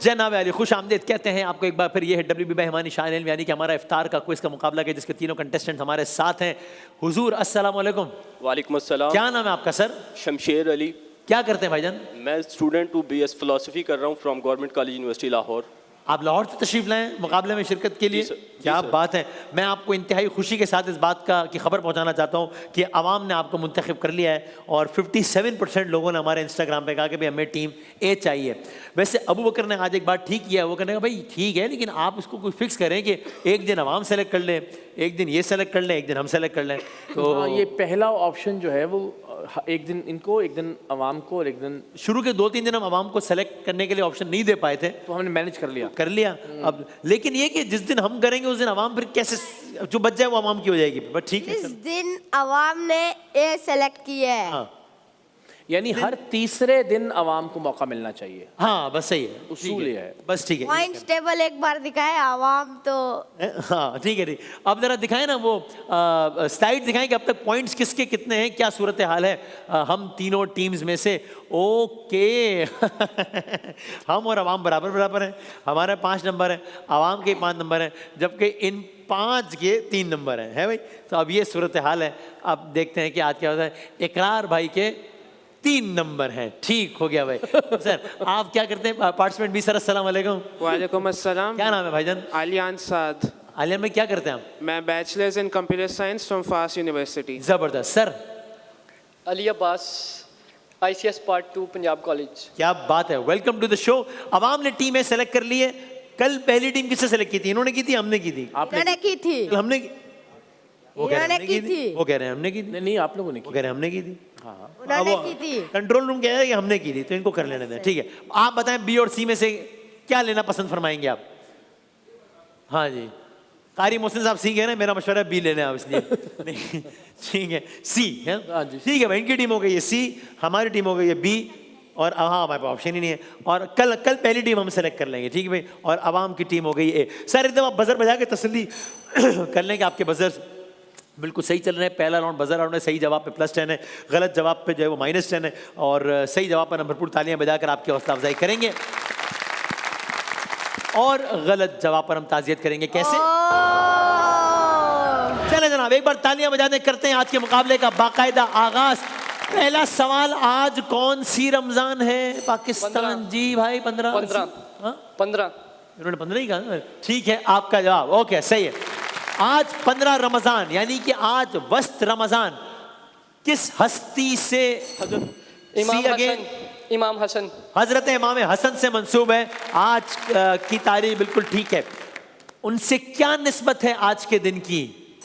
जनाब अली खुश आमदीद कहते हैं आपको एक बार फिर। ये है WB मेहमानी शान इल्म, यानी कि हमारा इफ्तार का क्विज का मुकाबला है जिसके तीनों कंटेस्टेंट हमारे साथ हैं। हुजूर अस्सलाम वालेकुम। वालेकुम अस्सलाम। क्या नाम है आपका सर? शमशेर अली। क्या करते हैं भाईजान? मैं स्टूडेंट हूँ, BS फिलोसफी कर रहा हूँ from government college university Lahore. आप लाहौर से तशरीफ लाए मुकाबले में शिरकत के लिए? क्या बात है। मैं आपको इंतहाई खुशी के साथ इस बात की खबर पहुंचाना चाहता हूं कि आवाम ने आपको मुंतखब कर लिया है और 57% लोगों ने हमारे इंस्टाग्राम पे कहा कि भाई हमें टीम ए चाहिए। वैसे अबू बकर ने आज एक बात ठीक किया है, वो कहने का भाई ठीक है लेकिन आप इसको कोई फिक्स करें कि एक दिन आवाम सेलेक्ट कर लें, एक दिन ये सेलेक्ट कर लें, एक दिन हम सेलेक्ट कर लें। तो ये पहला ऑप्शन जो है वो एक दिन इनको, एक दिन अवाम को और एक दिन, शुरू के 2-3 दिन हम आवाम को सेलेक्ट करने के लिए ऑप्शन नहीं दे पाए थे तो हमने मैनेज कर लिया। अब लेकिन ये कि जिस दिन हम करेंगे उस दिन आवाम फिर कैसे जो बच जाए वो आवाम की हो जाएगी। बट ठीक है, इस दिन आवाम ने ए सेलेक्ट किया है। हाँ यानी हर तीसरे दिन अवाम को मौका मिलना चाहिए। हाँ बस सही है, उसूल ये है। बस ठीक है। पॉइंट्स टेबल एक बार दिखाए आवाम तो। हाँ ठीक है, ठीक। अब जरा दिखाएं ना वो स्लाइड दिखाएं कि अब तक पॉइंट्स किसके कितने हैं, क्या सूरत हाल है हम तीनों टीम्स में से। ओके हम और आवाम बराबर बराबर हैं। हमारे 5 नंबर हैं, आवाम के 5 नंबर हैं, जबकि इन 5 के 3 नंबर हैं, है भाई। तो अब ये सूरत हाल है। अब देखते हैं कि आज क्या होता है। इकरार भाई के 3 नंबर हैं। ठीक हो गया भाई। सर आप क्या करते हैं? पार्टिसिपेंट भी सर अस्सलाम वालेकुम। वालेकुम अस्सलाम। क्या नाम है भाईजान? आलियान साद। आलियान में क्या करते हैं आप? मैं bachelors in computer science from FAST University. जबरदस्त। Sir Ali Abbas, ICS part 2 Punjab college. क्या बात है, वेलकम टू द शो। अवाम ने टीमें सेलेक्ट कर ली है। कल पहली टीम किससे सेलेक्ट की थी? इन्होंने की थी, हमने की थी? इन्होंने की थी। हमने वो कह रहे हैं इन्होंने हमने की की थी, थी। वो कह रहे हैं हमने की थी, नहीं आप लोगों ने वो कह रहे हैं हमने की थी। उन्होंने की थी। कंट्रोल रूम कह रहा है कि हमने की थी, तो इनको कर लेने दें। ठीक है, आप बताएं बी और सी में से क्या लेना पसंद फरमाएंगे आप? हाँ जी, कारी मोहसिन साहब सी कह रहे हैं, मेरा मशवरा है बी लेने आप, इसलिए नहीं, ठीक है सी है। ठीक है भाई, इनकी टीम हो गई है सी, हमारी टीम हो गई है बी, और हाँ हमारे पास ऑप्शन ही नहीं है। और कल पहली टीम हम सेलेक्ट कर लेंगे, ठीक है भाई। और आवाम की टीम हो गई ए। सर एकदम आप बजर बजा के तसल्ली कर लें कि आपके बजर बिल्कुल सही चल रहे हैं। पहला राउंड बजर राउंड है, सही जवाब पे +10 है, गलत जवाब पे जो है वो -10 है, और सही जवाब पर हम भरपूर तालियां बजाकर आपकी हौसला अफजाई करेंगे और गलत जवाब पर हम ताज़ियत करेंगे। कैसे? चले जनाब एक बार तालियां बजाने करते हैं आज के मुकाबले का बाकायदा आगाज। पहला सवाल, आज कौन सी रमजान है? पाकिस्तान। जी भाई 15 इन्होंने 15 ही कहा। ठीक है, आपका जवाब ओके सही है। आज 15 रमजान, यानी कि आज वस्त रमजान किस हस्ती से? इमाम हसन। हजरत इमाम हसन से मंसूब है। आज की तारीख बिल्कुल ठीक है। उनसे क्या निस्बत है आज के दिन की?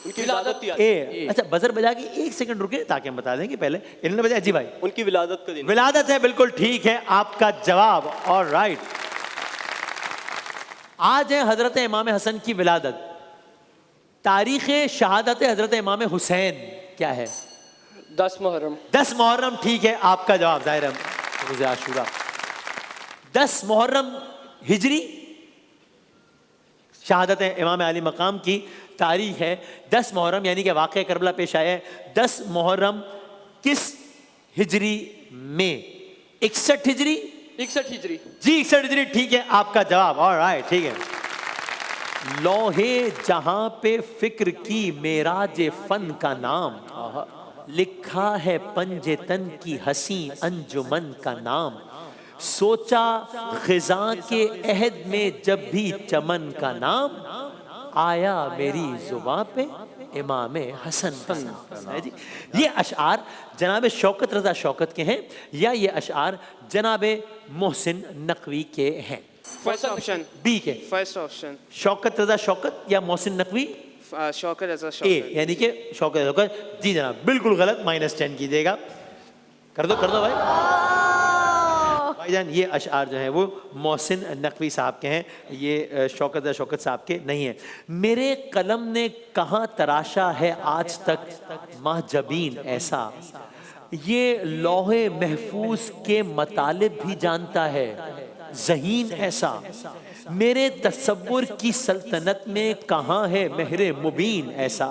ए। अच्छा बजर बजा के 1 सेकंड रुके ताकि हम बता दें कि पहले इन्होंने बजाया। जी भाई उनकी विलादत का दिन। विलादत है, बिल्कुल ठीक है आपका जवाब। और राइट, आज है हजरत इमाम हसन की विलादत। तारीख शहादत हजरत इमाम हुसैन क्या है? 10 मुहर्रम। 10 मुहर्रम ठीक है आपका जवाब। जाहिर है रोज़े आशूरा 10 मुहर्रम हिजरी शहादत इमाम अली मकाम की तारीख है 10 मुहर्रम, यानी कि वाक़या करबला पेश आया है 10 मुहर्रम किस हिजरी में? 61 हिजरी। 61 हिजरी जी 61 हिजरी ठीक है आपका जवाब। ऑलराइट ठीक है। लोहे जहां पे फिक्र की मेराज फन का नाम, लिखा है पंजे तन की हसी अंजुमन का नाम। सोचा खिजा के अहद में जब भी चमन का नाम, आया मेरी जुबां पे इमाम हसन है जी। ये अशआर जनाब शौकत रजा शौकत के हैं या ये अशआर जनाब मोहसिन नकवी के हैं? फर्स्ट ऑप्शन बी के। फर्स्ट ऑप्शन शौकत रजा शौकत या मोहसिन नकवी? शौकत रजा ए, शौकत। यानी कि शौकत शौकत। जी जनाब बिल्कुल गलत, -10 कीजिएगा। कर दो भाईजान। ये अशआर जो है वो मोहसिन नकवी साहब के हैं, ये शौकत शौकत साहब के नहीं है। मेरे कलम ने कहाँ तराशा है आज तक माहजबीन ऐसा, ये लौहे महफूज के मतालिब भी जानता है ज़हीन ऐसा। मेरे तसव्वुर की सल्तनत में कहाँ है मेहरे मुबीन ऐसा,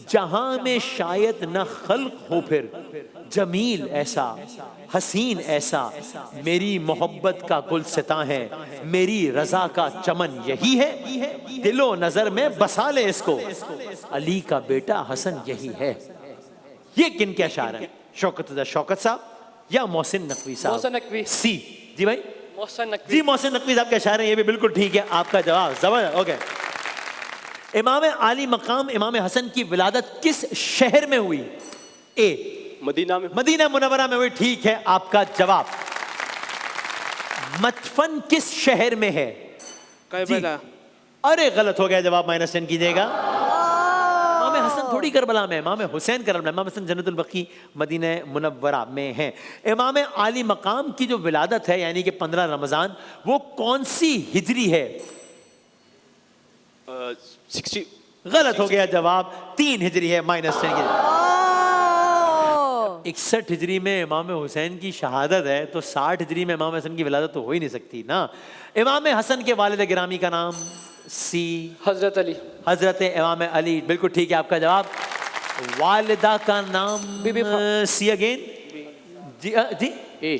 जहां में शायद न खल्क हो फिर जमील ऐसा हसीन ऐसा, मेरी मोहब्बत का गुलसिता है, मेरी रजा का चमन यही है, दिलो नजर में बसा ले इसको, अली का बेटा हसन यही है। ये किन के अशार हैं? शौकत साहब या मोहसिन नकवी साहब? मोहसिन नकवी। सी जी भाई, मोहसिन नकवी। जी मोहसिन नकवी साहब के अशार हैं, ये भी बिल्कुल ठीक है। आपका जवाब जबरदस्त। ओके, इमाम आली मकाम इमाम हसन की विलादत किस शहर में हुई? ए मदीना में। मदीना मुनव्वरा में हुई, ठीक है आपका जवाब। मदफन किस शहर में है? करबला। अरे गलत हो गया जवाब, -10 कीजिएगा। इमाम हसन थोड़ी करबला में, इमाम हुसैन करबला, इमाम हसन जन्नतुल बकी मदीना मुनव्वरा में है। इमाम आली मकाम की जो विलादत है यानी कि 15 रमजान, वो कौन सी हिजरी है? 60। गलत हो गया जवाब, 3 हिजरी है, -10 कीजिएगा। 61 हिजरी में इमाम हुसैन की शहादत है, तो 60 हिजरी में इमाम हसन की विलादत तो हो ही नहीं सकती ना। इमाम हसन के वालिद गिरामी का नाम? सी हजरत अली। हजरत इमाम अली, बिल्कुल ठीक है आपका जवाब। वालिदा का नाम? बीबी सी अगेन जी। जी ए।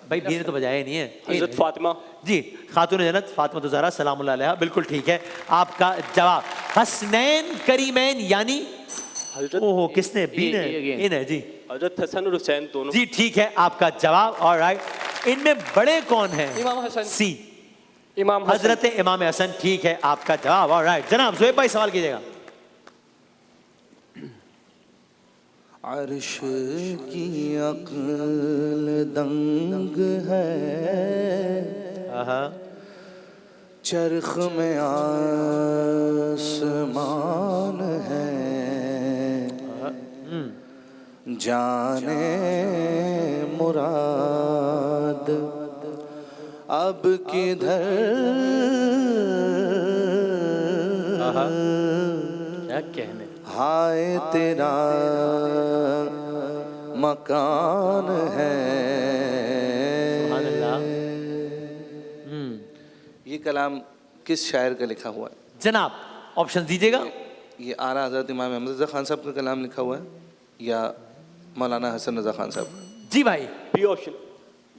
भाई बी ने तो बजाया ही नहीं है। हजरत फातिमा। जी, खातून जन्नत फातिमा तो ज़हरा सलामुल्लाह अलैहा, बिल्कुल ठीक है आपका जवाब। हसनैन करीमैन यानी? हजरत ओहो, किसने? बी ने? again. ए ने जी। हजरत हसन और हुसैन दोनों। जी ठीक है आपका जवाब। ऑलराइट, इनमें बड़े कौन हैं? इमाम हसन। सी इमाम हसन। हजरत इमाम हसन, ठीक है आपका जवाब। ऑलराइट, जनाब ज़ुहैब भाई सवाल कीजिएगा। अर्श की अक्ल दंग है, चरख में आसमान है, जाने मुराद अब किधर, क्या कहने। हाय तेरा मकान है। सुभान अल्लाह। ये कलाम किस शायर का लिखा हुआ है? जनाब ऑप्शन दीजिएगा। ये आला हज़रत इमाम अहमद रज़ा खान साहब का कलाम लिखा हुआ है या मौलाना हसन रज़ा खान साहब का? जी भाई, B option.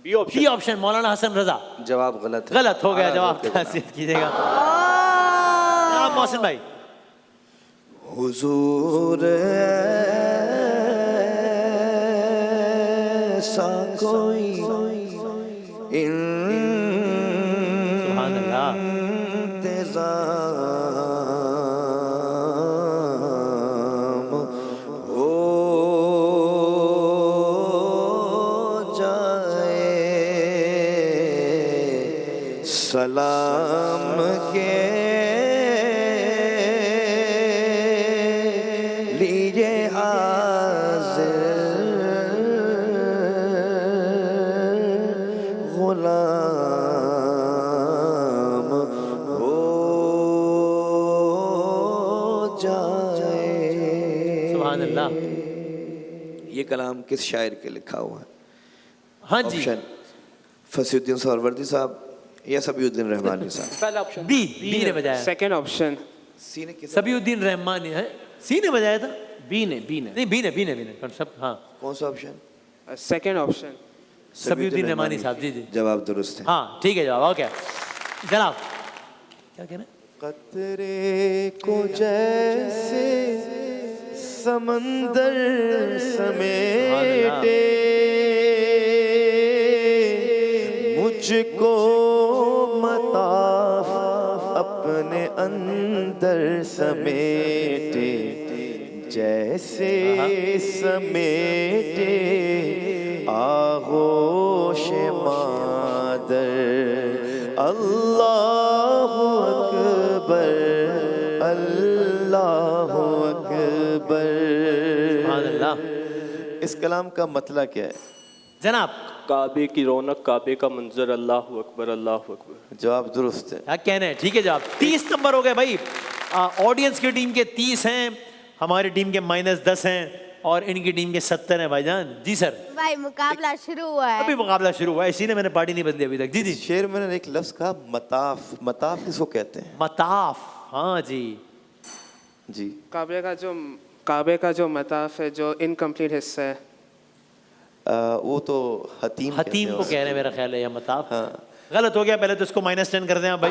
B option. B option Maulana Hasan रजा। जवाब गलत है। गलत हो गया आला जवाब, हज़रत के कलाम। तासीर कीजिएगा। जनाब मोहसिन भाई। हुजूर ऐसा कोई सुभान अल्लाह। इंतज़ाम हो जाए, सलाम के लिए हाज़िर गुलाम हो जाए। सुभान अल्लाह। ये कलाम किस शायर के लिखा हुआ है? हाँ जी, ऑप्शन फसीउद्दीन सहरवर्दी साहब या सबीउद्दीन रहमानी साहब? पहला ऑप्शन। बी ने बजाया। Second option. सी ने किस सबीउद्दीन रहमानी है, सी ने बजाया था। बी ने नहीं, बी ने सब। हाँ, कौन सा ऑप्शन? Second option. सबीउद्दीन रहमानी साहब। जी जी, जवाब दुरुस्त है। हाँ ठीक है जवाब। ओके जनाब, क्या कहना है? कतरे को जैसे समंदर समेटे, मुझको मताफ अपने अंदर समेटे, जैसे समेटे आगोश मादर। अल्लाहु अकबर, अल्लाहु अकबर। सुभान अल्लाह। इस कलाम का मतलब क्या है? जनाब काबे की रौनक, काबे का मंजर, अल्लाह अकबर, अल्लाह अकबर। जवाब दुरुस्त है। क्या कहना है? ठीक है जवाब। 30 नंबर हो गए भाई। ऑडियंस की टीम के 30 हैं, हमारी टीम के -10 हैं और इनकी टीम के 70 हैं भाईजान। जी सर, भाई मुकाबला शुरू हुआ है। अभी मुकाबला शुरू हुआ है, इसी ने मैंने पार्टी नहीं बदली अभी तक। जी जी, शेर में एक लफ्ज कहा मताफ, मताफ किसको कहते हैं? मताफ। हाँ जी, जी काबे का जो मताफ है जो इनकम्प्लीट हिस्सा है वो तो हतीम कहते हतीम हैं को उसे। कह रहे हैं मेरा ख्याल है, या मताफ। हाँ। गलत हो गया, पहले तो इसको -10 कर दें आप भाई।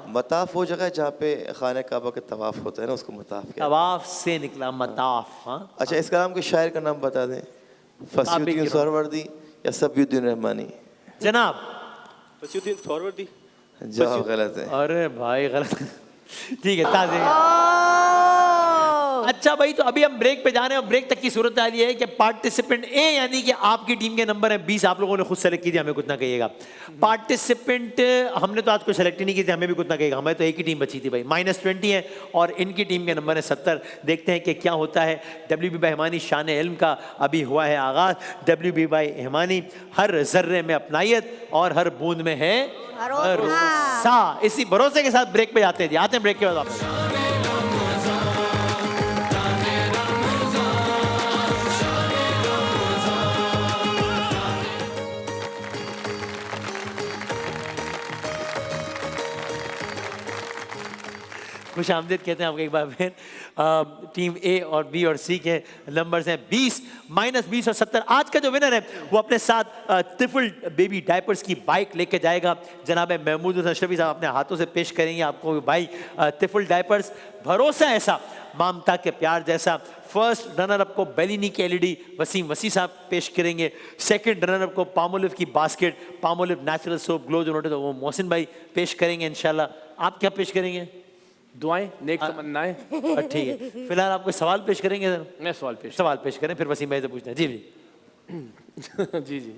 मताफ वो जगह है जहाँ पे खाने काबा के तवाफ होता है ना, उसको मताफ कहते हैं। तवाफ से निकला मताफ। हाँ अच्छा, इस कलाम के शायर का नाम बता दें। फसीउद्दीन गिरो। सोहरावर्दी या सफीउद्दीन रहमानी? जनाब। फसीउद्दीन सोहरावर्दी। जवाब गलत है। अरे भाई गलत। ठीक है, ताज़े। अच्छा भाई, तो अभी हम ब्रेक पे जा रहे हैं और ब्रेक तक की सूरत हाल ये है कि पार्टिसिपेंट ए यानी कि आपकी टीम के नंबर है 20, आप लोगों ने खुद सेलेक्ट कीजिए, हमें कुछ ना कहिएगा। पार्टिसिपेंट हमने तो आज कोई सेलेक्ट ही नहीं की थी, हमें भी कुछ ना कहिएगा, हमें तो एक ही टीम बची थी भाई। -20 है और इनकी टीम के नंबर है 70। देखते हैं कि क्या होता है। WB भाई हिमानी शान इल्म का अभी हुआ है आगाज। WB भाई हिमानी, हर जर्रे में अपनाइयत और हर बूंद में है भरोसा। इसी भरोसे के साथ ब्रेक पे जाते हैं। आते हैं ब्रेक के बाद वापस। खुश आमदीद कहते हैं आपको एक बार फिर। टीम ए और बी और सी के नंबर्स हैं 20, -20 और 70। आज का जो विनर है वो अपने साथ तिफल बेबी डायपर्स की बाइक लेके जाएगा। जनाब महमूद अशरफी साहब अपने हाथों से पेश करेंगे आपको भाई तिफल डायपर्स, भरोसा ऐसा ममता के प्यार जैसा। फर्स्ट रनर अप को बेलिनी की LED वसीम वसी साहब पेश करेंगे। सेकंड रनर अप को पामोलिव की basket, Palmolive natural soap glow जो नोटे तो वो मोहसिन भाई पेश करेंगे इंशाल्लाह। आप क्या पेश करेंगे? दुआएं, नेक तमन्नाएं। ठीक है, फिलहाल आप कोई सवाल पेश करेंगे सर? मैं सवाल पेश करें, फिर वसीम भाई से पूछते हैं। जी जी। जी जी।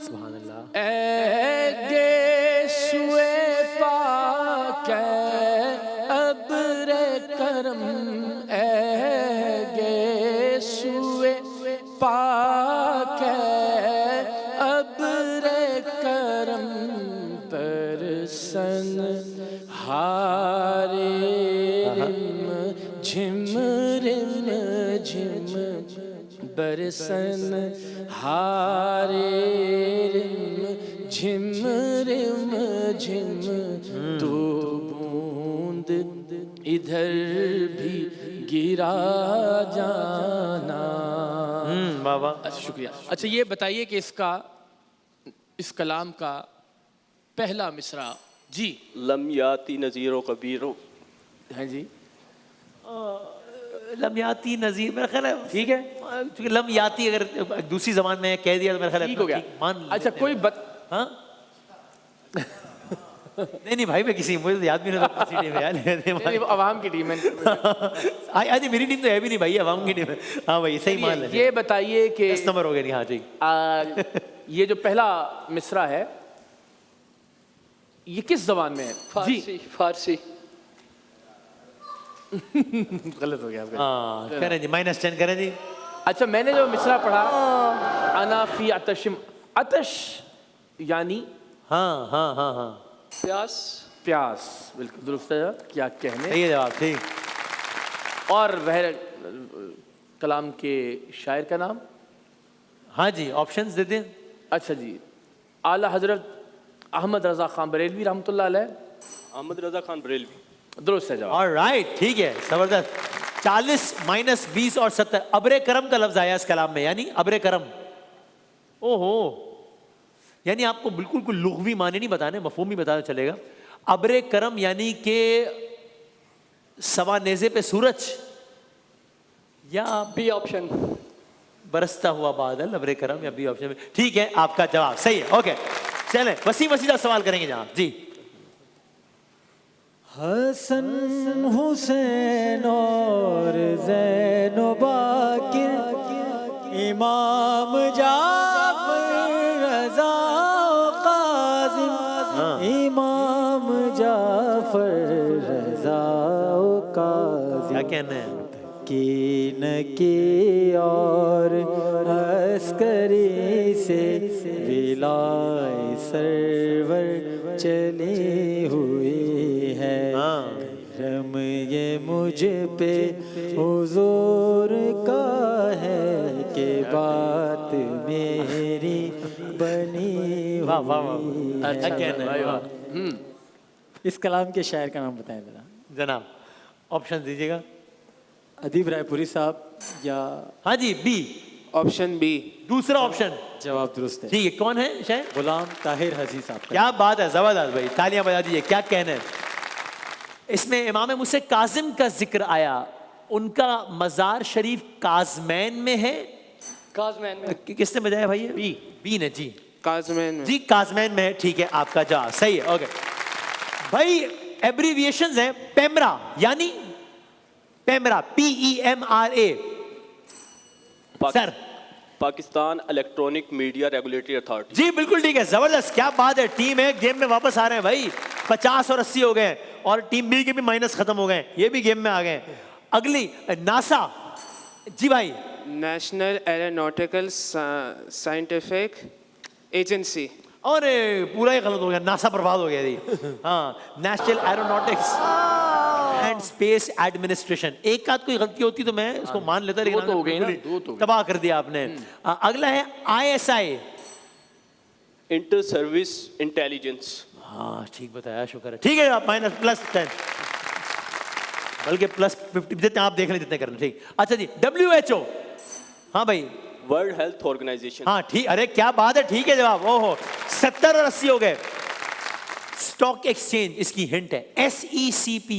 सुभान अल्लाह। गेसुए पाके अब्रे करम गेसुए पाके अब्रे करम परसन हारे रिम झिम रिम झिम बरसन हारे रिम झिम रिम झिम तो बूंद इधर भी गिरा जाना। बाबा शुक्रिया। अच्छा ये बताइए कि इस कलाम का पहला मिसरा जी। लम याती नज़ीरो कबीरो। हैं जी। लमयाती नजीर मेरा ख्याल है ठीक है, क्योंकि लमयाती अगर दूसरी जबान में कह दिया तो मेरा ख्याल है ठीक हो गया। मान अच्छा कोई हाँ नहीं भाई, मैं किसी मुझे तो याद भी नहीं था किसी टीम में यार। वो अवाम की टीम है। आज मेरी टीम तो है भी नहीं भाई, अवाम की टीम है। हाँ भाई सही मान लें। ये बताइए कि 10 नंबर हो गए। हाँ ठीक। ये जो पहला मिसरा है ये किस जबान में है? फारसी। फारसी। गलत हो गया आपका। हाँ करें जी, -10 करें जी। अच्छा मैंने जो मिसरा पढ़ा अना फी अतशिम, अतश यानी हाँ हाँ हाँ हाँ प्यास। प्यास, बिल्कुल दुरुस्त है। क्या कहने। सही है जवाब, ठीक। और वह कलाम के शायर का नाम? हाँ जी, ऑप्शंस दे दें। अच्छा जी, आला हजरत अहमद रजा खान बरेलवी रहमतुल्लाह अलैह। अहमद रजा खान बरेलवी। दुरुस्त है जवाब। ऑलराइट, ठीक है, जबरदस्त। 40, -20 और 70। अब्रे करम का लफ्ज आया इस कलाम में, यानी अब्रे करम। ओहो, यानी आपको बिल्कुल कोई लुग़वी माने नहीं बताने, मफहूम ही बताना चलेगा। अब्रे करम यानी के सवानेज़े पे सूरज या बी ऑप्शन। बरसता हुआ बादल, अब्रे करम या बी ऑप्शन में। ठीक है, आपका जवाब सही है। ओके चलें, वसीम वसीदा सवाल करेंगे जनाब जी। हसन हुसैन और ज़ैनो बाकिर, इमाम जाफर रज़ा काज़िम, इमाम जाफर रज़ा काज़िम। क्या कहना है? की न की और अस्करी से विलाय सरवर चली हुई है। रम ये मुझ पे हुजूर का है कि बात मेरी बनी वाह वाह वाह हुई अच्छा है। कहना है भाई वाह इस कलाम के शायर का नाम बताएं जरा। जनाब ऑप्शन दीजिएगा। अदीब रायपुरी साहब या हाँ जी बी, ऑप्शन बी। दूसरा ऑप्शन जवाब दुरुस्त है। ठीक है। कौन है शायद? गुलाम ताहिर हजी साहब का। क्या बात है, जबरदस्त भाई, तालियां बजा दीजिए। क्या कहना है इसमें? इमाम मुझसे काजिम का जिक्र आया, उनका मज़ार शरीफ काजमैन में है। काजमैन में किसने बजाया भाई? बी, बी ने जी काजमैन में। जी काजमैन में है। ठीक है, आपका जवाब सही है। ओके भाई, एब्रीविएशंस हैं पेमरा, यानी PEMRA PEMRA। Sir Pakistan Electronic Media Regulatory Authority. जी बिल्कुल ठीक है, जबरदस्त, क्या बात है। टीम है गेम में वापस आ रहे हैं भाई, 50 और 80 हो गए और टीम बी के भी माइनस खत्म हो गए, ये भी गेम में आ गए। अगली नासा जी भाई। National aeronautical scientific agency. और पूरा ही गलत हो गया, नासा बर्बाद हो गया जी। हाँ, national aeronautics and space administration. एक आध कोई गलती होती तो मैं इसको मान लेता, लेकिन दो तो हो गई ना, दो तो हो गई। तबाह कर दिया आपने। अगला है ISI। Inter service intelligence. हाँ ठीक बताया, शुक्र है। ठीक है, आप माइनस +10 बल्कि +50 जितने आप देख लें जितने करना। ठीक, अच्छा जी WHO। हाँ भाई, वर्ल्ड हेल्थ ऑर्गेनाइजेशन। हाँ ठीक, अरे क्या बात है, ठीक है जवाब। ओहो 70 और 80 हो गए। स्टॉक एक्सचेंज, इसकी हिंट है SECP,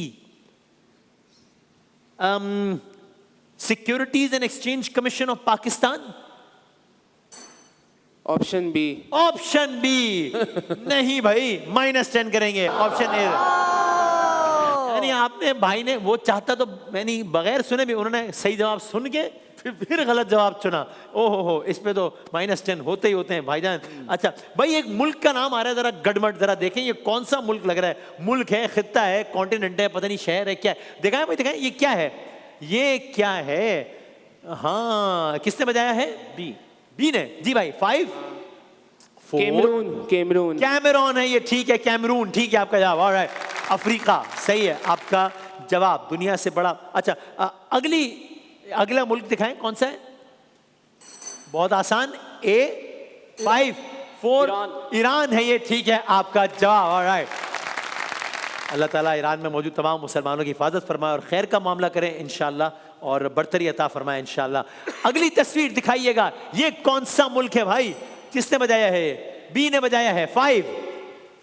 securities and exchange commission of Pakistan. Option B. Option B नहीं भाई, -10 करेंगे। ऑप्शन ए, यानी आपने भाई ने वो चाहता तो मैंने बगैर सुने भी उन्होंने सही जवाब सुन के फिर गलत जवाब चुना। ओहो हो, इस पे तो -10 होते ही होते हैं भाईजान। अच्छा भाई, एक मुल्क का नाम आ रहा है, जरा गड़मड़, जरा देखें ये कौन सा मुल्क लग रहा है। मुल्क है, खित्ता है, कॉन्टिनेंट है, पता नहीं शहर है, क्या है? दिखाएं भाई, दिखाएं, ये क्या है, ये क्या है? हाँ, किसने बजाया है? बी ने जी भाई। 5 4 कैमरून। कैमरून है ये, ठीक है, कैमरून, ठीक है आपका जवाब। ऑलराइट, अफ्रीका, सही है आपका जवाब, दुनिया से बड़ा। अच्छा अगला मुल्क दिखाएं, कौन सा है? बहुत आसान, A 5 4 ईरान है ये, ठीक है आपका जवाब। ऑलराइट, अल्लाह ताला ईरान में मौजूद तमाम मुसलमानों की हिफाजत फरमाए और खैर का मामला करें इंशाल्लाह, और बरतरी अता फरमाए इंशाल्लाह। अगली तस्वीर दिखाइएगा, ये कौन सा मुल्क है भाई? किसने बजाया है? बी ने बजाया है। 5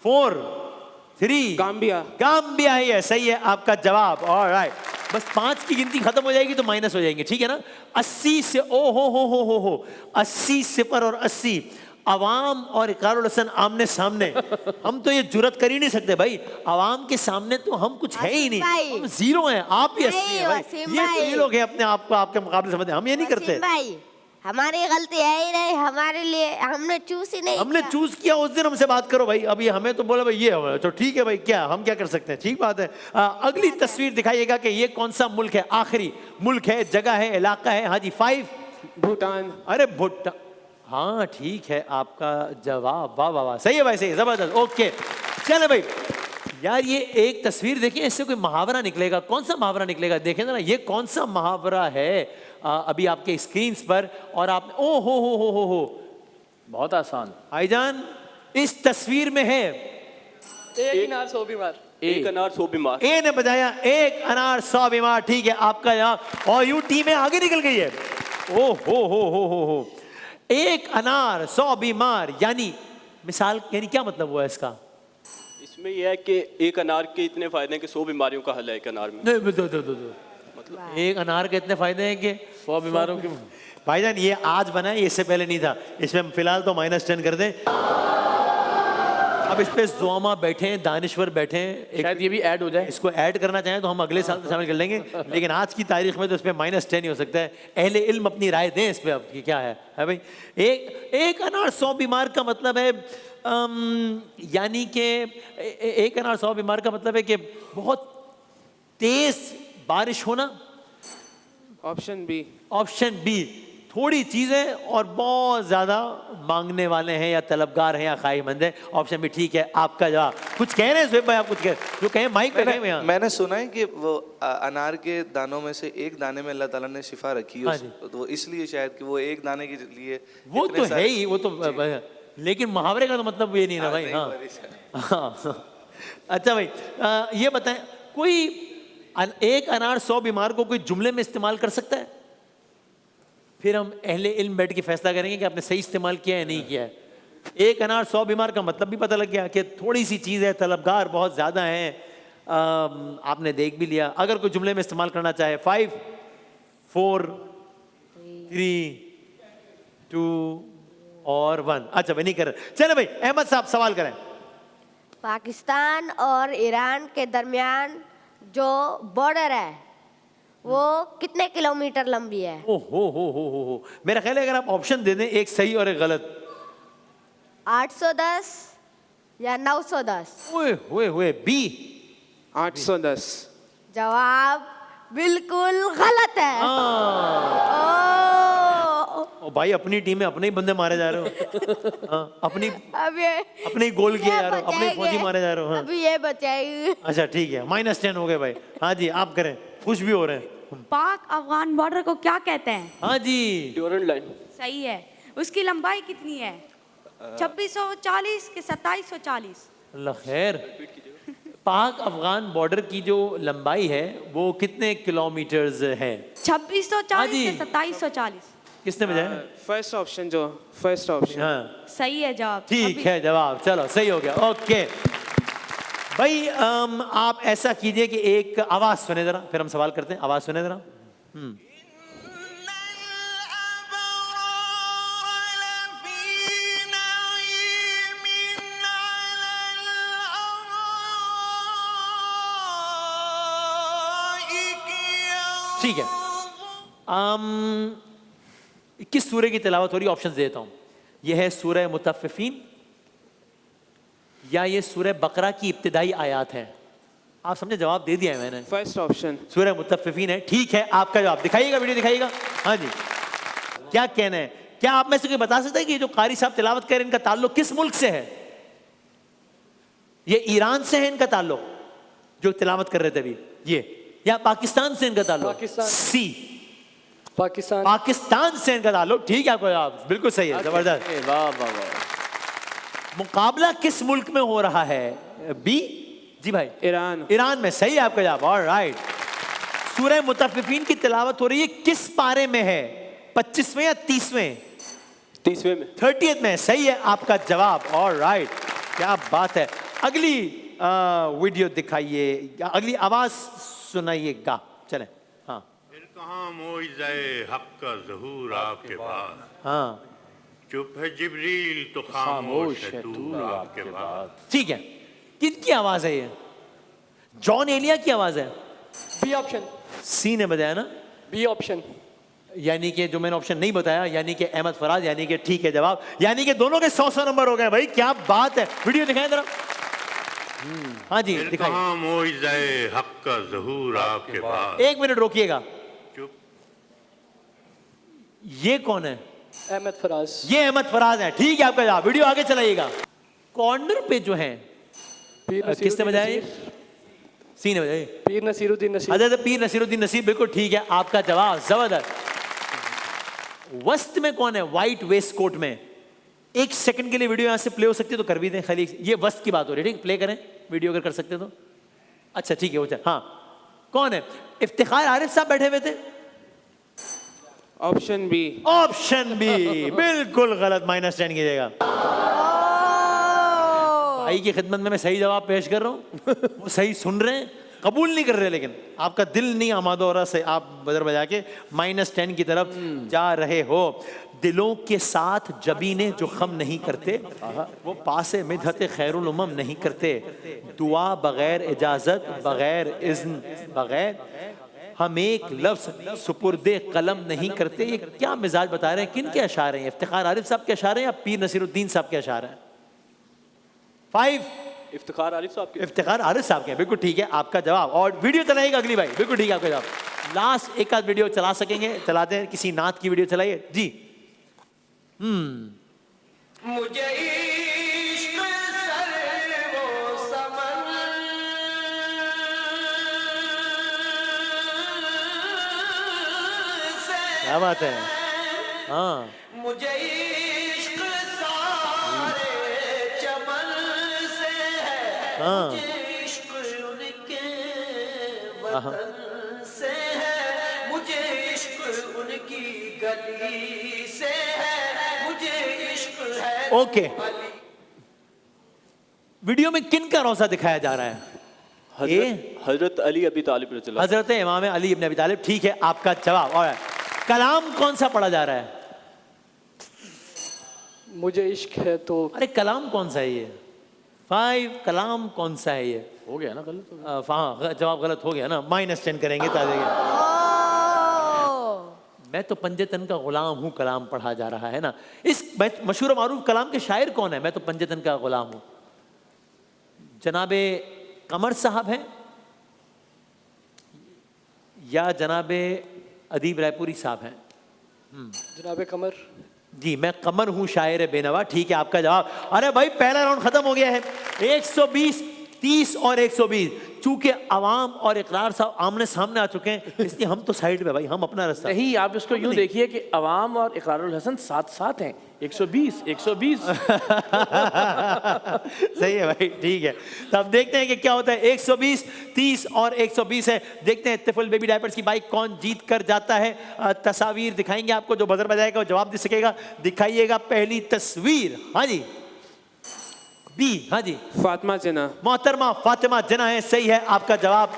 4 3 गाम्बिया। गाम्बिया है ये, सही है आपका जवाब। ऑलराइट, बस 5 की गिनती खत्म हो जाएगी तो माइनस हो जाएंगे, ठीक है ना? 80 से ओ हो 80 0 और 80, अवाम और इकरारुल हसन आमने सामने। हम तो ये जुरत कर ही नहीं सकते भाई, अवाम के सामने तो हम कुछ है ही नहीं, हम जीरो हैं। आप भी 80 हैं भाई, वसीम ये तो भाई। ये लोग हैं अपने आप को आपके मुकाबले समझते, हम ये नहीं करते। वसीम भाई, हमारी गलती है ही नहीं, हमारे लिए हमने चूज ही नहीं हमने किया। चूज किया, उस दिन हमसे बात करो भाई। अभी हमें तो बोला भाई ये हो, तो ठीक है भाई, क्या हम क्या कर सकते हैं, ठीक बात है। अगली तस्वीर दिखाइएगा कि ये कौन सा मुल्क है, आखिरी मुल्क है, जगह है, इलाका है। हाँ जी 5 भूटान। अरे भूटान, हाँ ठीक है आपका जवाब। वाह वाह वाह, सही है भाई, सही है, जबरदस्त। ओके चले भाई, यार ये एक तस्वीर देखिए, इससे कोई मुहावरा निकलेगा। कौन सा मुहावरा निकलेगा, देखें ना, ये कौन सा मुहावरा है अभी आपके स्क्रीन पर। और आप ओ हो बहुत आसान। भाईजान, इस तस्वीर में है एक अनार 100 बीमार। एक अनार 100 बीमार। ए ने बजाया, 1 अनार 100 बीमार, ठीक है आपका जवाब। और यूं टीमें आगे निकल गई है। ओ हो 1 अनार 100 बीमार, यानी मिसाल, यानी क्या मतलब हुआ इसका? इसमें यह है कि एक अनार के इतने फायदे हैं कि 100 बीमारियों का हल है एक अनार में। दो। मतलब 1 अनार के इतने फायदे हैं कि 100 बीमारों की। भाईजान ये आज बना है, इससे पहले नहीं था। इसमें फिलहाल तो -10 कर दें। अब इस पे ज़ुआमा बैठे हैं, दानिश्वर बैठे हैं, शायद ये भी ऐड हो जाए। इसको ऐड करना चाहें तो हम अगले साल शामिल कर लेंगे, लेकिन आज की तारीख में तो इस पे -10 ही हो सकता है। अहले इल्म अपनी राय दें इस पे अब कि क्या है भाई। एक अनार 100 बीमार का मतलब है, यानी कि 1 अनार 100 बीमार का मतलब है कि बहुत तेज बारिश होना। Option B. ऑप्शन बी, थोड़ी चीजें और बहुत ज्यादा मांगने वाले हैं या तलबगार हैं या ख्वाहिशमंद हैं। ऑप्शन भी ठीक है। आपका जवाब कुछ कह रहे हैं जुएब भाई, आप कुछ कह जो कहें माइक पे कहें यहाँ। मैंने सुना है कि वो अनार के दानों में से एक दाने में अल्लाह ताला ने शिफा रखी है हाँ जी। तो इसलिए शायद कि वो एक दाने के लिए वो इतने तो सारे- है ही, वो तो लेकिन मुहावरे का तो मतलब ये नहीं ना भाई। नहीं, हाँ बारिश है। हाँ। अच्छा भाई, ये बताएं कोई एक अनार 100 बीमार को कोई जुमले में इस्तेमाल कर सकता है? फिर हम अहले इल्म बैठ के फैसला करेंगे कि आपने सही इस्तेमाल किया है नहीं किया है। एक अनार 100 बीमार का मतलब भी पता लग गया कि थोड़ी सी चीज़ है, तलबगार बहुत ज़्यादा हैं। आपने देख भी लिया। अगर कोई जुमले में इस्तेमाल करना चाहे 5 4 3 2 और 1। अच्छा भाई नहीं कर रहे। चले भाई अहमद साहब सवाल करें। पाकिस्तान और ईरान के दरमियान जो बॉर्डर है वो कितने किलोमीटर लंबी है? ओ हो। मेरा ख्याल है अगर आप ऑप्शन दे दें एक सही और एक गलत। 810 या 910? ओए बी। 810। जवाब बिल्कुल गलत है। ओ भाई अपनी टीम में अपने ही बंदे मारे जा रहे हो। हाँ, अपनी अब ये अपने ही गोल किए ये जा रहे हो, अपने ही फौजी बचाएंगे। मारे जा रहे हो। हाँ। अभी ये बचाएगी। अच्छा ठीक है, -10 हो गए भाई। हाँ जी आप करें, खुश भी हो रहे हैं। पाक अफगान बॉर्डर को क्या कहते हैं? हाँ जी ड्यूरेंट लाइन। सही है। उसकी लंबाई कितनी है? 2640 के 2740? अल्लाह खैर। पाक अफगान बॉर्डर की जो लंबाई है वो कितने किलोमीटर्स है? 2640 जी। से 2740? किसने बजाया? फर्स्ट ऑप्शन जो फर्स्ट ऑप्शन। हाँ सही है जवाब। ठीक है जवाब, चलो सही हो गया। ओके भाई आप ऐसा कीजिए कि एक आवाज सुने जरा, फिर हम सवाल करते हैं। आवाज सुने जरा। ठीक है, किस सूरह की तिलावत हो रही है? ऑप्शन देता हूं। यह है सूरह मुतफ्फिफीन या ये सूरह बकरा की इब्तिदाई आयात है? आप समझे, जवाब दे दिया है मैंने। First option. सूरह मुतफ्फिफीन है। ठीक है आपका जवाब। दिखाइएगा, वीडियो दिखाइएगा। हाँ जी क्या कहना है? क्या आप में से कोई बता सकता है कि ये जो कारी साहब तिलावत कर रहे हैं इनका ताल्लुक किस मुल्क से है? ये ईरान से है इनका ताल्लुक जो तिलावत कर रहे थे अभी ये, या पाकिस्तान से इनका ताल्लुक? पाकिस्तान। सी पाकिस्तान। पाकिस्तान से इनका ताल्लुक। ठीक है आपका जवाब बिल्कुल सही है, जबरदस्त। वाह वाह वाह। मुकाबला किस मुल्क में हो रहा है? बी जी भाई। ईरान। ईरान में, सही है आपका जवाब। ऑलराइट। सूरह मुतफ्फिफीन की तिलावत हो रही है किस पारे में है? 25वें या 30वें? 30वें में। 30th में, सही है आपका जवाब। ऑलराइट, क्या बात है। अगली वीडियो दिखाइए, अगली आवाज सुनाइएगा। चलें। हाँ फिर कहाँ मोइज़े हक का ज़हूर आपके पास, हाँ चुप है जिब्रील तो खामोश है दूर आपके बाद। ठीक है, किनकी आवाज है ये? जॉन एलिया की आवाज है। B option. सी ने बताया ना? B option. यानी कि जो मैंने ऑप्शन नहीं बताया, यानी कि अहमद फराज, यानी कि ठीक है जवाब, यानी कि दोनों के 100 नंबर हो गए भाई। क्या बात है। वीडियो दिखाएं जरा। हाँ जी फिर दिखाइए। कहाँ मोइज़े हक का ज़हूर आपके पास, 1 मिनट रोकिएगा। चुप। ये कौन है? अहमद फराज। ये अहमद फराज है। ठीक है आपका जवाब। वीडियो आगे चलाइएगा। कॉर्नर पे जो है किसने बजाया ये? सी ने बजाया। पीर नसीरुद्दीन नसीर। हज़रत पीर नसीरुद्दीन नसीब, बिल्कुल ठीक है आपका जवाब, जबरदस्त। वस्त में कौन है? व्हाइट वेस्ट कोट में। 1 सेकंड के लिए वीडियो यहां से प्ले हो सकती है तो कर भी दें खाली। ये वस्त की बात हो रही है, ठीक, प्ले करें वीडियो अगर कर सकते तो। अच्छा ठीक है, वो चल। हाँ कौन है? इफ्तिखार आरिफ साहब बैठे हुए थे। Option B. ऑप्शन बी बिल्कुल गलत, -10 कीजिएगा। भाई की खिदमत में मैं सही जवाब पेश कर रहा हूँ, वो सही सुन रहे हैं, कबूल नहीं कर रहे, लेकिन आपका दिल नहीं आमादा हो रहा से आप बजर बजा के -10 की तरफ जा रहे हो। दिलों के साथ जबीने जो खम नहीं करते वो पासे मिधते खैरुल उमम नहीं करते। दुआ बगैर इजाजत बगैर इज़्न बगैर हम एक लफ्ज सुपुर्दे कलम नहीं करते। ये क्या मिजाज बता रहे हैं? किन के अशार हैं? इफ्तिखार आरिफ साहब के अशार हैं या पीर नसीरुद्दीन साहब के अशार हैं? 5 इफ्तिखार आरिफ साहब के। इफ्तिखार आरिफ साहब के, बिल्कुल ठीक है आपका जवाब। और वीडियो चलाएगा अगली भाई, बिल्कुल ठीक है आपका जवाब। लास्ट एक आध वीडियो चला सकेंगे? चलाते हैं, किसी नात की वीडियो चलाइए जी। मुझे इश्क सर्वो समन क्या बात है। हाँ मुझे इश्क सारे चमन से है, हाँ इश्क उनके वतन से है, मुझे इश्क उनकी गली से है, मुझे इश्क है। ओके, वीडियो में किन का रोजा दिखाया जा रहा है? हजरत अली अबी तालिब रज़ियल्लाहु हजरत इमाम अली इब्न अबी तालिब। ठीक है, आपका जवाब। और कलाम कौन सा पढ़ा जा रहा है? मुझे इश्क है तो अरे कलाम कौन सा है ये? 5 कलाम कौन सा है ये? हो गया ना गलत? हाँ, जवाब गलत हो गया ना, -10 करेंगे ताजे के। मैं तो पंजतन का गुलाम हूँ, कलाम पढ़ा जा रहा है ना। इस मशहूर मारूफ कलाम के शायर कौन है? मैं तो पंजतन का गुलाम हूँ। जनाबे कमर साहब हैं या जनाबे अदीब रायपुरी साहब हैं? जनाब कमर। जी, मैं कमर हूँ शायर बेनवा। ठीक है, आपका जवाब। अरे भाई, पहला राउंड खत्म हो गया है। 120, 30 और 120। चूंकि अवाम और इकरार साहब आमने सामने आ चुके हैं, इसलिए हम तो साइड पे भाई, हम अपना रास्ता। नहीं, आप इसको यूं देखिए कि अवाम और इकरारुल हसन साथ साथ हैं। 120 120 सही है भाई, ठीक है। तो अब देखते हैं कि क्या होता है। 120, 30 और 120 है। देखते हैं तिफल बेबी डायपर्स की बाइक कौन जीत कर जाता है। तस्वीर दिखाएंगे आपको, जो बजर बजाएगा वो जवाब दे सकेगा। दिखाइएगा पहली तस्वीर। हाँ जी, बी। हाँ जी, फातिमा जिन्ना। मोहतरमा फातिमा जिन्ना है, सही है आपका जवाब।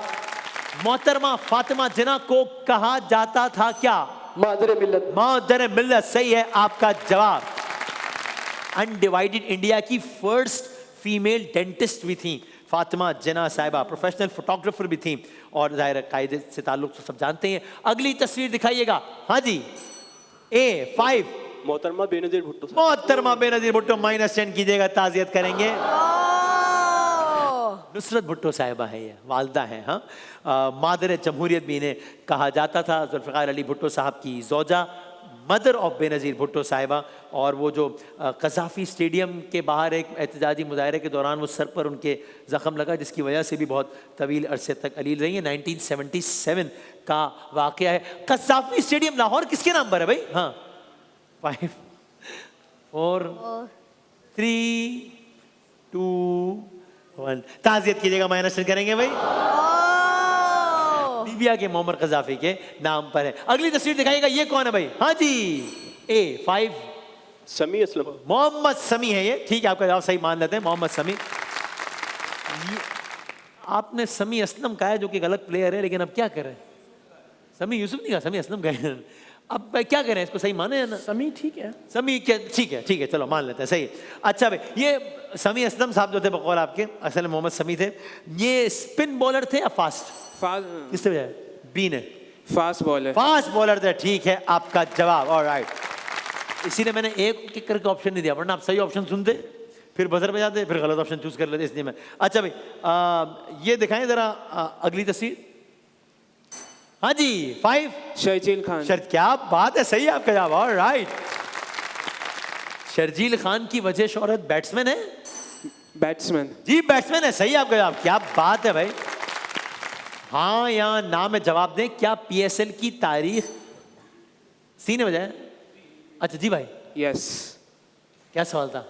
मोहतरमा फातिमा जिन्ना को कहा जाता था क्या? मादर मिल्लत। मादर मिल्लत, सही है आपका जवाब। अनडिवाइडेड इंडिया की फर्स्ट फीमेल डेंटिस्ट भी थी फातिमा जिन्ना साहिबा। प्रोफेशनल फोटोग्राफर भी थी और जाहिर कायदे से ताल्लुक तो सब जानते हैं। अगली तस्वीर दिखाइएगा। हाँ जी, A5। मोहतरमा बेनज़ीर भुट्टो। मोहतरमा बेनज़ीर भुट्टो, -10 कीजिएगा, ताज़ियत करेंगे। नुसरत भुट्टो साहिबा है ये, वालदा है। हाँ, मादर जमहूरियत भी इन्हें कहा जाता था। जुल्फ़िकार अली भुट्टो साहब की ज़ौजा, मदर ऑफ बेनज़ीर भुट्टो साहिबा। और वो जो कज़ाफ़ी स्टेडियम के बाहर एक एहतजाजी मुजाहरे के दौरान वो सर पर उनके ज़ख़म लगा, जिसकी वजह से भी बहुत तवील अरसे तक अलील रही है। 1977 का वाक़या है। कज़ाफ़ी स्टेडियम लाहौर किसके नाम पर है भाई? हाँ, 5 4 3 2 1। ताज़ियत कीजिएगा, -10 करेंगे भाई। लीबिया के मोहम्मद कज़ाफ़ी के नाम पर है। अगली तस्वीर दिखाइएगा, ये कौन है भाई? हाँ जी, A5। समी असलम। मोहम्मद समी है ये। ठीक है, आपका जवाब सही मान लेते हैं, मोहम्मद समी। आपने समी असलम कहा है, जो कि गलत प्लेयर है, लेकिन अब क्या करें? समी यूसुफ नहीं कहा, समी असलम कहा। अब क्या करें, इसको सही माने ना? समी ठीक है, समी क्या? ठीक है, ठीक है, चलो मान लेते हैं, सही। अच्छा भाई, ये समी असलम साहब जो थे बकौल आपके, असल में मोहम्मद समी थे। ये स्पिन बॉलर थे या फास्ट? किससे बजाय? बी ने। Fast bowler. फास्ट बॉलर थे, ठीक है आपका जवाब। ऑलराइट, इसीलिए मैंने एक किकर का ऑप्शन नहीं दिया, वरना आप सही ऑप्शन सुनते फिर बजर बजाते, फिर गलत ऑप्शन चूज कर लेते, इसलिए मैं। अच्छा भाई, ये दिखाएं जरा अगली तस्वीर। हाँ जी, 5। शर्जील खान। क्या बात है, सही है आपका जवाब। ऑलराइट, शर्जील खान की वजह शोहरत बैट्समैन है? बैट्समैन। जी, बैट्समैन है, सही है आपका जवाब। क्या बात है भाई। हाँ या ना में जवाब दें। क्या PSL की तारीख सी ने बजाया? अच्छा जी भाई। यस। क्या सवाल था?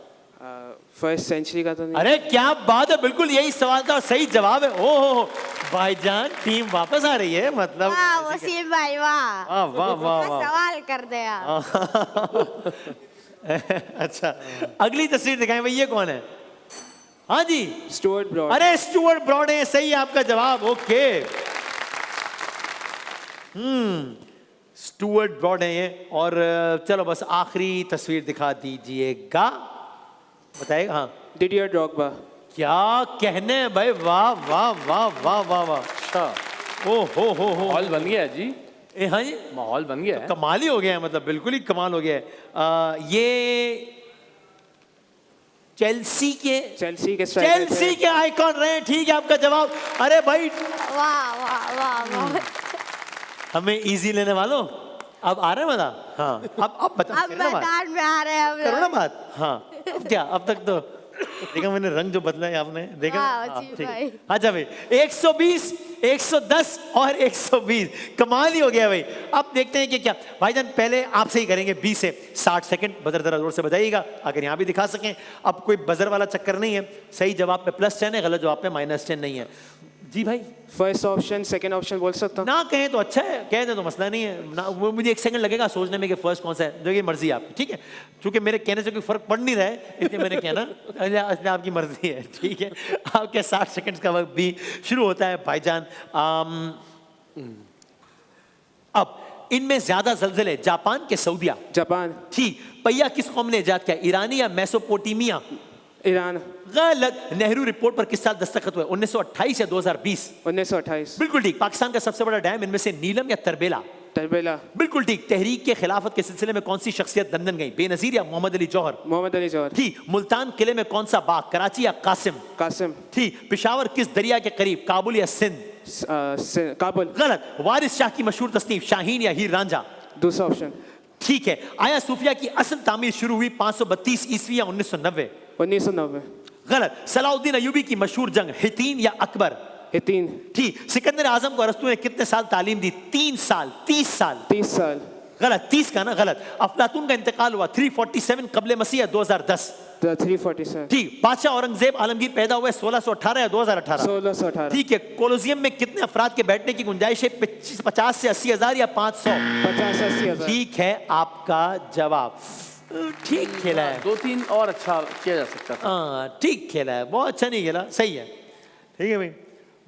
फर्स्ट सेंचुरी का तो नहीं। अरे क्या बात है, बिल्कुल यही सवाल था और सही जवाब है। ओहो भाईजान, टीम वापस आ रही है, मतलब। वाह वसीम भाई, वाह वाह वाह वाह। सवाल कर दे आप। अच्छा, अगली तस्वीर दिखाएं भाई, ये कौन है? हाँ जी, स्टुअर्ट ब्रॉड। अरे स्टुअर्ट ब्रॉड है, सही है आपका जवाब। ओके, स्टुअर्ट ब्रॉड है ये। और चलो बस आखिरी तस्वीर दिखा दीजिएगा, बताएगा। हाँ, डिडियर ड्रॉगबा। क्या कहने हैं भाई, वाह वाह वाह वाह वाह वाह। अच्छा, ओ हो माहौल बन गया है जी। हाँ जी, माहौल बन गया है, कमाल ही हो गया है, मतलब बिल्कुल ही कमाल हो गया है। ये चेल्सी के आइकॉन रहे। ठीक है आपका जवाब। अरे भाई, वाह वाह वाह वाह। हमें इजी लेने वालों, अब आ रहा है मजा? हाँ अब बता, अब करो ना बात, मैदान में आ रहे हैं करो ना हम। बात। हाँ अब क्या, अब तक तो देखा मैंने रंग जो बदला है आपने, देखा? हाँ, हाँ, जी ठीक है। भाई। अच्छा भाई 120, 110 और 120, कमाल ही हो गया भाई। अब देखते हैं कि क्या भाईजान, पहले आपसे ही करेंगे 20 से 60 सेकंड, बजर जरा जोर से बजाइएगा अगर यहाँ भी दिखा सकें। अब कोई बजर वाला चक्कर नहीं है, सही जवाब पे +10 है, गलत जवाब पे -10 नहीं है। जी भाई फर्स्ट ऑप्शन सेकंड ऑप्शन बोल सकता हूँ? ना कहें तो अच्छा है, कह दें तो मसला नहीं है ना। वो मुझे 1 सेकंड लगेगा सोचने में कि फर्स्ट कौन सा है, जो कि मर्जी है आपकी, ठीक है। क्योंकि मेरे कहने से कोई फर्क पड़ नहीं रहा है, इसलिए मैंने कहना इसलिए आपकी मर्जी है, ठीक है। आपके 60 सेकंड्स का वक्त भी शुरू होता है भाईजान। अब इनमें ज्यादा जल्जले जापान के सऊदिया? जापान। ठीक। पहिया किस कौम ने इजाद किया, ईरानी या मेसोपोटामिया? ईरान। गलत। नेहरू रिपोर्ट पर किस साल दस्तखत हुए, 1928 या 2020? 1928। बिल्कुल ठीक। पाकिस्तान का सबसे बड़ा डैम इनमें से नीलम या तरबेला? तरबेला। बिल्कुल ठीक। तहरीक के खिलाफत के सिलसिले में कौन सी शख्सियत लंदन गई, बेनजीर या मोहम्मद अली जौहर? मोहम्मद अली जौहर। ठीक। मुल्तान किले में कौन सा बाग, कराची या कासिम? कासिम। ठीक। पेशावर किस दरिया के करीब, काबुल या सिंध? काबुल। गलत। वारिस शाह की मशहूर तसनीफ, शाहीन या हीर रांझा? दूसरा ऑप्शन। ठीक है। आया सूफिया की असल तामीर शुरू हुई 532 ईस्वी या 1990? 1990। गलत। सलाउद्दीन अयूबी की मशहूर जंग, हितीन या अकबर? हितीन। ठीक। सिकंदर आजम को अरस्तू ने कितने साल तालीम दी, 3 साल, 30 साल? 30 साल। गलत। 30 का ना, गलत। अफलातून का इंतकाल हुआ 347 कबल मसीह या 2010? 347। ठीक। बादशाह औरंगजेब आलमगीर पैदा हुए 1618 या 2018? 1618। ठीक है। कोलोजियम में कितने अफराद के बैठने की गुंजाइश है, 50 से 80 हजार या 500? 50 से 80 हजार। ठीक है आपका जवाब। ठीक खेला है। 2-3 और अच्छा किया जा सकता था। हाँ ठीक खेला है, बहुत अच्छा नहीं खेला, सही है। ठीक है भाई,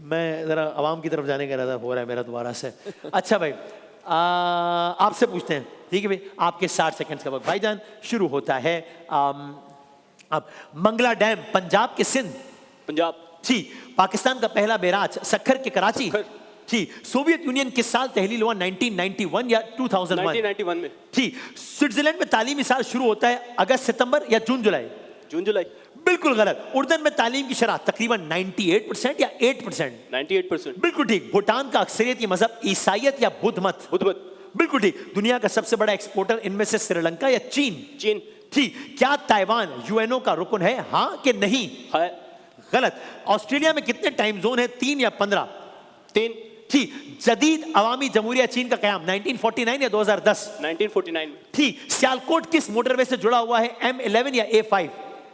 मैं जरा आवाम की तरफ जाने का इरादा हो रहा है मेरा दोबारा से। अच्छा भाई आपसे पूछते हैं, ठीक है भाई, आपके 60 सेकंड्स का वक्त भाईजान शुरू होता है। अब मंगला डैम पंजाब के सिंध? पंजाब। ठीक। पाकिस्तान का पहला बैराज सखर के कराची? ठीक। सोवियत यूनियन किस साल तहलील हुआ, 1991 या 2001? 1991 में। ठीक। स्विट्जरलैंड में तालीमी साल शुरू होता है अगस्त सितंबर या जून जुलाई? जून जुलाई। बिल्कुल गलत। उर्दन में तालीम की शरह तकरीबन 98% या 8%? 98%। बिल्कुल ठीक। भूटान का अक्सरियती मजहब ईसाइयत या बुद्ध मत? बुद्ध मत। बिल्कुल ठीक। दुनिया का सबसे बड़ा एक्सपोर्टर इनमें से श्रीलंका या चीन? चीन। ठीक। क्या ताइवान यूएनओ का रुकन है, हाँ कि नहीं? है। गलत। ऑस्ट्रेलिया में कितने टाइम जोन है, 3 या 15? 3। ठीक। जदीद अवामी जमहूरिया चीन का कयाम 1949 या 2010? 1949 में। ठीक। सियालकोट किस मोटरवे से जुड़ा हुआ है, M11 या A5?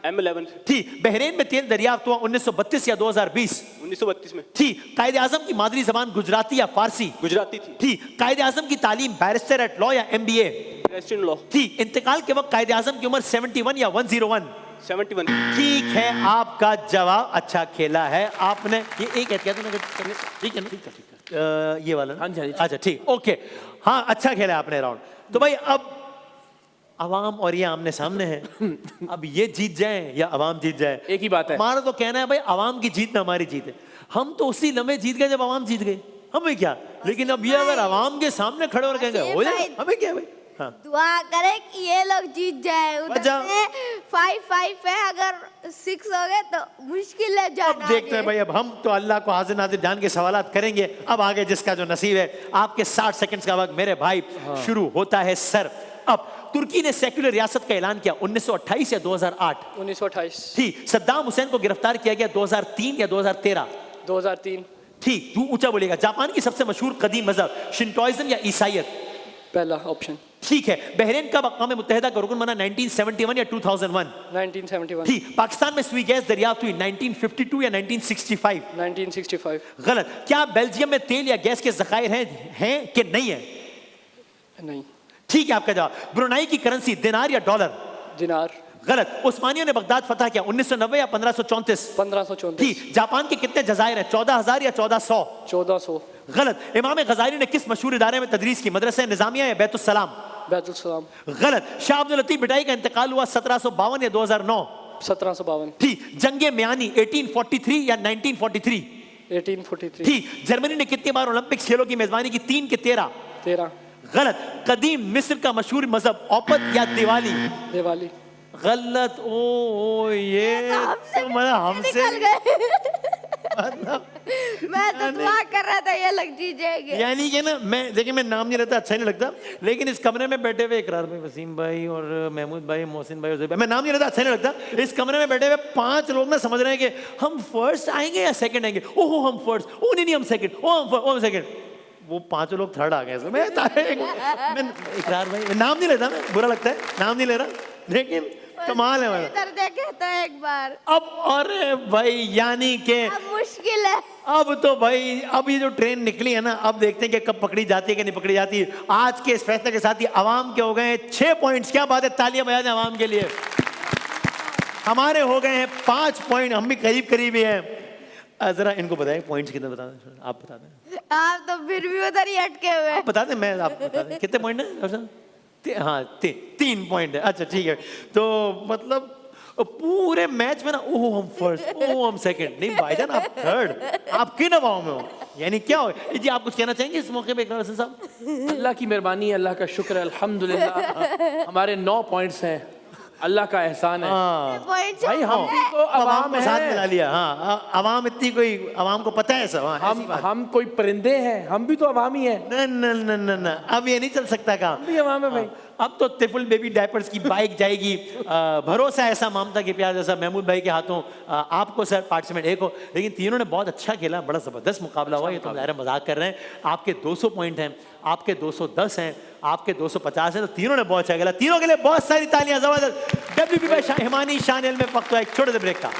M11। ठीक। बहरीन में तेल दरियाफ्त हुआ 1932 या 2020? 1932 में। ठीक। कायदे आजम की मादरी जबान गुजराती या फारसी? गुजराती थी। ठीक। कायदे आजम की तालीम बैरिस्टर एट लॉ या MBA? President law. ठीक। इंतकाल के वक्त कायदे आजम की उम्र 71 या 101? 71। ठीक है आपका जवाब, अच्छा खेला है आपने। ये एक एहतियात ठीक है ना, ठीक है ये वाला? हाँ जी, हाँ जी। अच्छा ठीक, ओके। हाँ अच्छा खेला है आपने राउंड। तो भाई अब अवाम और ये आमने सामने है, अब ये जीत जाए या अवाम जीत जाए, एक ही बात है। हमारा तो कहना है भाई अवाम की जीत में हमारी जीत है। हम तो उसी लम्हे जीत गए जब अवाम जीत गए, हमें क्या। लेकिन अब ये अगर अवाम के सामने खड़े और कहेंगे हो जाए, हमें क्या भाई। हाँ दुआ करे कि ये लोग जीत जाए। उधर अच्छा। से 5-5 है, अगर 6 हो गए तो मुश्किल है जाना। अब देखते हैं भाई, अब हम तो अल्लाह को हाजिर नाजिर जान के सवालात करेंगे। अब आगे जिसका जो नसीब है। आपके 60 सेकंड्स का वक्त मेरे भाई शुरू होता है सर। अब तुर्की ने सेक्युलर रियासत का ऐलान किया 1928 या 2008? 1928। ठीक। सद्दाम हुसैन को गिरफ्तार किया गया 2003 या 2013? 2003। ठीक। तू ऊंचा बोलेगा। जापान की सबसे मशहूर कदीम मजहब शिंटोइज्म या ईसाइयत? पहला ऑप्शन। ठीक है। बहरीन कब अक़वाम मुत्तहिदा का रुकन बना, 1971 या 2001? 1971। ठीक। पाकिस्तान में सुई गैस दरियाफ्त हुई 1952 या 1965? 1965। गलत। क्या बेल्जियम में तेल या गैस के जखायर हैं कि नहीं है? नहीं। ठीक है आपका जवाब। ब्रुनाई की करेंसी दिनार या डॉलर? दिनार। गलत। उस्मानियों ने बगदाद फतह किया 1990 या 1534? 1534। ठीक। जापान के कितने जजायर हैं, 14,000 या 1400? 1400। गलत। इमाम गजाली ने किस मशहूर इदारे में तदरीस की, मदरसा निजामिया या बैतुल सलाम? बैतुल सलाम। गलत। शाह अब्दुल लतीफ भिटाई का इंतकाल हुआ 1752 या 2009? 1752। ठीक। जंगे म्यानी 1843 या 1943? 1843। ठीक। जर्मनी ने कितनी बार ओलंपिक्स खेलों की मेजबानी की, 3 के 13? 13। गलत। कदीम मिस्र का मशहूर मजहब औपत या दिवाली? दिवाली। गलत। ओ ये तो मतलब हमसे निकल गए। मैं तो दुआ कर रहा था ये लग जीजेंगे। यानी कि ना, मैं देखिए, मैं नाम नहीं लेता, अच्छा नहीं लगता, लेकिन इस कमरे में बैठे हुए इकरार भाई, वसीम भाई और महमूद भाई, मोहसिन भाई, मैं नाम नहीं लेता, अच्छा नहीं लगता। इस कमरे में बैठे हुए 5 लोग ना समझ रहे हैं कि हम फर्स्ट आएंगे या सेकंड आएंगे। ओहो हम फर्स्ट, ओ नहीं हम सेकंड, ओ हम सेकंड। वो 5 लोग थर्ड आ गए। मैं इकरार भाई, नाम नहीं लेता, मैं बुरा लगता है, नाम नहीं ले रहा, लेकिन कमाल है। इधर देखे तो एक बार। अब अरे भाई, यानी कि अब मुश्किल है। अब तो भाई, अब ये जो ट्रेन निकली है ना, अब देखते हैं कि कब पकड़ी जाती है कि नहीं पकड़ी जाती। आज के इस फैसले के साथ ही अवाम के हो गए 6 पॉइंट्स। क्या बात है, तालियां बजा दें अवाम के लिए। हमारे हो गए हैं 5 पॉइंट, हम भी करीब करीब ही हैं। जरा इनको बताएं पॉइंट्स कितने, बता दें, आप बता दें। आप तो फिर भी उधर ही अटके हुए। आप बता दें, मैं आप बता दें कितने पॉइंट है। हाँ 3 पॉइंट है। अच्छा ठीक है, तो मतलब पूरे मैच में ना, ओह हम फर्स्ट, ओह हम सेकंड, नहीं भाईजान आप थर्ड, आप किन हवाओं में हो। यानी क्या हो जी, आप कुछ कहना चाहेंगे इस मौके पे इकरार हसन साहब? अल्लाह की मेहरबानी, अल्लाह का शुक्र है, अल्हम्दुलिल्लाह हमारे 9 पॉइंट्स हैं, अल्लाह का एहसान है। पॉइंट भाई हम भी तो अवाम को साथ है। मिला लिया। हाँ अवाम इतनी, कोई अवाम को पता है सब। हाँ, हम कोई परिंदे हैं, हम भी तो अवामी हैं। न अब ये नहीं चल सकता काम। भी अवाम है भाई। अब तो तिफुल बेबी डायपर्स की बाइक जाएगी। भरोसा ऐसा ममता के प्यार जैसा महमूद भाई के हाथों। आपको सर पार्टिसिपेंट 1 हो, लेकिन तीनों ने बहुत अच्छा खेला, बड़ा ज़बरदस्त मुकाबला हुआ। ये तो ज़ाहिर मजाक कर रहे हैं। आपके 200 पॉइंट हैं, आपके 210 हैं, आपके 250 हैं, तो तीनों ने बहुत अच्छा खेला। तीनों के लिए बहुत सारी तालियां। ज़बरदस्त। WB भाई हिमानी शान में वक्त हुआ एक छोटे से ब्रेक का।